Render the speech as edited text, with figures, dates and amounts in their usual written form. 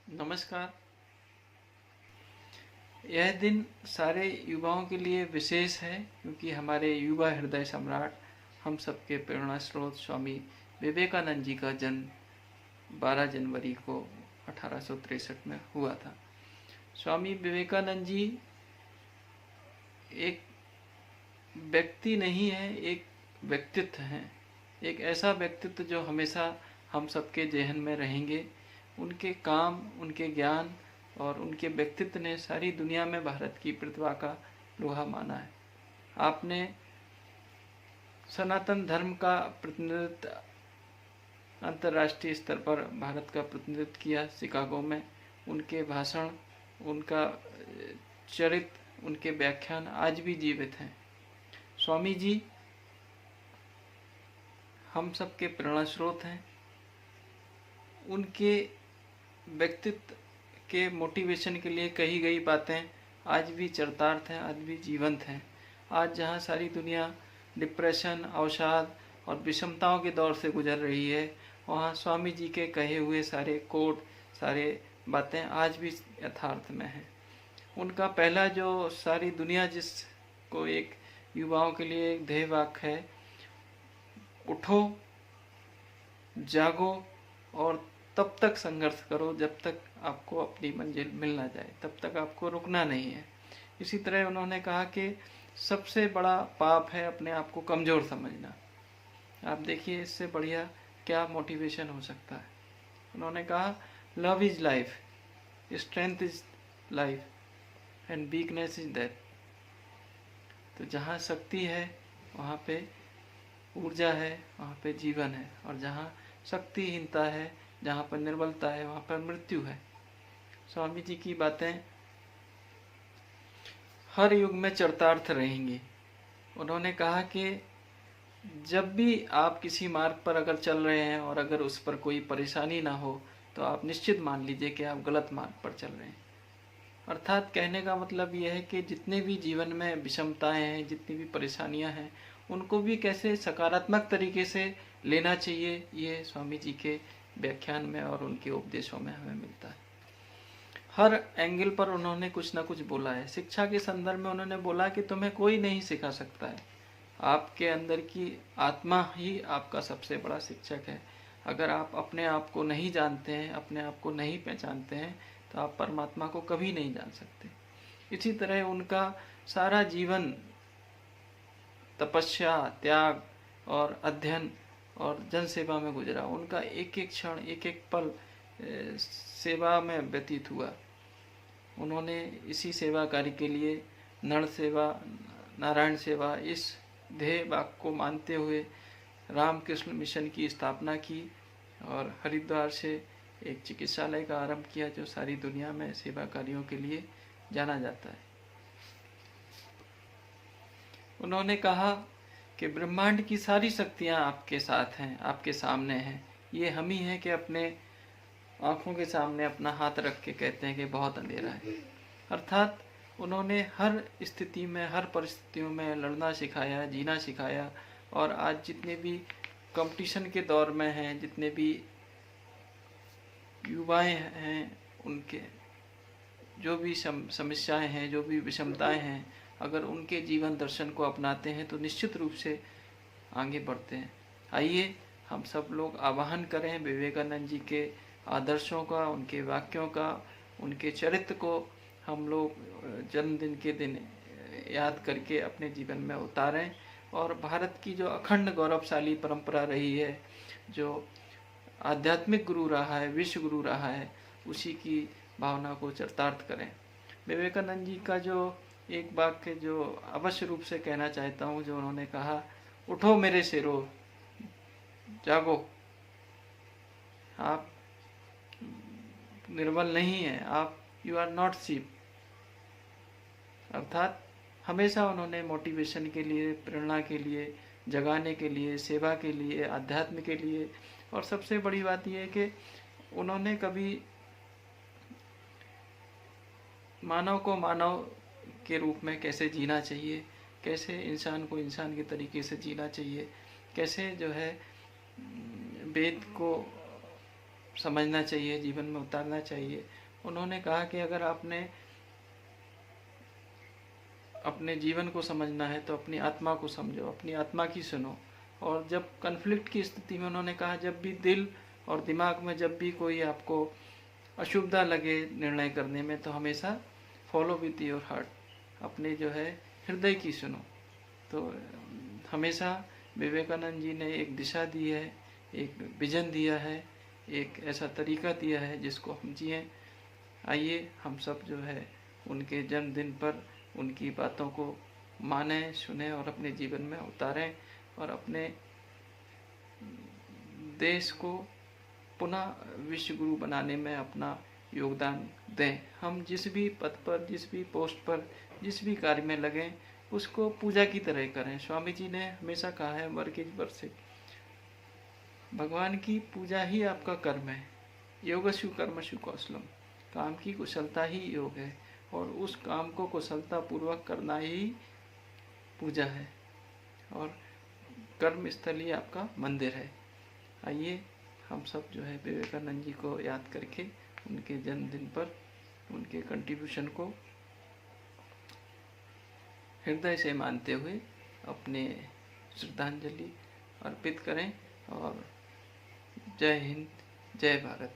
नमस्कार। यह दिन सारे युवाओं के लिए विशेष है क्योंककि हमारे युवा हृदय सम्राट, हम सबके प्रेरणा स्रोत स्वामी विवेकानंद जी का जन्म 12 जनवरी को 1863 में हुआ था। स्वामी विवेकानंद जी एक व्यक्ति नहीं है, एक व्यक्तित्व हैं। एक ऐसा व्यक्तित्व जो हमेशा हम सबके जहन में रहेंगे। उनके काम, उनके ज्ञान और उनके व्यक्तित्व ने सारी दुनिया में भारत की प्रतिभा का लोहा माना है। आपने सनातन धर्म का प्रतिनिधित्व अंतर्राष्ट्रीय स्तर पर भारत का प्रतिनिधित्व किया शिकागो में। उनके भाषण, उनका चरित्र, उनके व्याख्यान आज भी जीवित हैं। स्वामी जी हम सबके प्रेरणा स्रोत हैं। उनके व्यक्तित्व के मोटिवेशन के लिए कही गई बातें आज भी चरितार्थ हैं, आज भी जीवंत हैं। आज जहाँ सारी दुनिया डिप्रेशन, अवसाद और विषमताओं के दौर से गुजर रही है, वहाँ स्वामी जी के कहे हुए सारे कोट, सारे बातें आज भी यथार्थ में हैं। उनका पहला जो सारी दुनिया जिसको एक युवाओं के लिए एक ध्येय वाक्य है, उठो, जागो और तब तक संघर्ष करो जब तक आपको अपनी मंजिल मिल ना जाए, तब तक आपको रुकना नहीं है। इसी तरह उन्होंने कहा कि सबसे बड़ा पाप है अपने आप को कमज़ोर समझना। आप देखिए इससे बढ़िया क्या मोटिवेशन हो सकता है। उन्होंने कहा love is life, strength is life and weakness is death. तो जहाँ शक्ति है वहाँ पे ऊर्जा है, वहाँ पे जीवन है, और जहाँ शक्तिहीनता है, जहाँ पर निर्बलता है, वहाँ पर मृत्यु है। स्वामी जी की बातें हर युग में चरितार्थ रहेंगी। उन्होंने कहा कि जब भी आप किसी मार्ग पर अगर चल रहे हैं और अगर उस पर कोई परेशानी ना हो तो आप निश्चित मान लीजिए कि आप गलत मार्ग पर चल रहे हैं। अर्थात कहने का मतलब यह है कि जितने भी जीवन में विषमताएं हैं, जितनी भी परेशानियां हैं, उनको भी कैसे सकारात्मक तरीके से लेना चाहिए, ये स्वामी जी के व्याख्यान में और उनके उपदेशों में हमें मिलता है। हर एंगल पर उन्होंने कुछ ना कुछ बोला है। शिक्षा के संदर्भ में उन्होंने बोला कि तुम्हें कोई नहीं सिखा सकता है, आपके अंदर की आत्मा ही आपका सबसे बड़ा शिक्षक है। अगर आप अपने आप को नहीं जानते हैं, अपने आप को नहीं पहचानते हैं, तो आप परमात्मा को कभी नहीं जान सकते। इसी तरह उनका सारा जीवन तपस्या, त्याग और अध्ययन और जन सेवा में गुजरा। उनका एक एक क्षण, एक एक पल सेवा में व्यतीत हुआ। उन्होंने इसी सेवा कार्य के लिए नर सेवा, नारायण सेवा, इस ध्येय वाक्य को मानते हुए रामकृष्ण मिशन की स्थापना की और हरिद्वार से एक चिकित्सालय का आरंभ किया जो सारी दुनिया में सेवा कार्यों के लिए जाना जाता है। उन्होंने कहा कि ब्रह्मांड की सारी शक्तियाँ आपके साथ हैं, आपके सामने हैं। ये हम ही हैं कि अपने आँखों के सामने अपना हाथ रख के कहते हैं कि बहुत अंधेरा है। अर्थात उन्होंने हर स्थिति में, हर परिस्थितियों में लड़ना सिखाया, जीना सिखाया। और आज जितने भी कंपटीशन के दौर में हैं, जितने भी युवाएं हैं, उनके जो भी समस्याएं हैं, जो भी विषमताएं हैं, अगर उनके जीवन दर्शन को अपनाते हैं तो निश्चित रूप से आगे बढ़ते हैं। आइए हम सब लोग आवाहन करें विवेकानंद जी के आदर्शों का, उनके वाक्यों का, उनके चरित्र को हम लोग जन्मदिन के दिन याद करके अपने जीवन में उतारें और भारत की जो अखंड गौरवशाली परंपरा रही है, जो आध्यात्मिक गुरु रहा है, विश्व गुरु रहा है, उसी की भावना को चरितार्थ करें। विवेकानंद जी का जो एक वाक्य जो अवश्य रूप से कहना चाहता हूँ, जो उन्होंने कहा, उठो मेरे शेरों, जागो, आप निर्बल नहीं हैं, आप यू आर नॉट शीप। अर्थात हमेशा उन्होंने मोटिवेशन के लिए, प्रेरणा के लिए, जगाने के लिए, सेवा के लिए, आध्यात्म के लिए, और सबसे बड़ी बात यह है कि उन्होंने कभी मानव को मानव के रूप में कैसे जीना चाहिए, कैसे इंसान को इंसान के तरीके से जीना चाहिए, कैसे जो है वेद को समझना चाहिए, जीवन में उतारना चाहिए, उन्होंने कहा कि अगर आपने अपने जीवन को समझना है तो अपनी आत्मा को समझो, अपनी आत्मा की सुनो। और जब कन्फ्लिक्ट की स्थिति में उन्होंने कहा जब भी दिल और दिमाग में जब भी कोई आपको अशुभता लगे निर्णय करने में, तो हमेशा फॉलो विथ योर हार्ट, अपने जो है हृदय की सुनो। तो हमेशा विवेकानंद जी ने एक दिशा दी है, एक विजन दिया है, एक ऐसा तरीका दिया है जिसको हम जिएं। आइए हम सब जो है उनके जन्मदिन पर उनकी बातों को मानें, सुने और अपने जीवन में उतारें और अपने देश को पुनः विश्व गुरु बनाने में अपना योगदान दें। हम जिस भी पद पर, जिस भी पोस्ट पर, जिस भी कार्य में लगें, उसको पूजा की तरह करें। स्वामी जी ने हमेशा कहा है वर्गीज वर्षिक, भगवान की पूजा ही आपका कर्म है। योगस्यु कर्मसु कौशलम, काम की कुशलता ही योग है और उस काम को कुशलता पूर्वक करना ही पूजा है और कर्म स्थल ही आपका मंदिर है। आइए हम सब जो है विवेकानंद जी को याद करके उनके जन्मदिन पर उनके कंट्रीब्यूशन को हृदय से मानते हुए अपने श्रद्धांजलि अर्पित करें। और जय हिंद, जय भारत।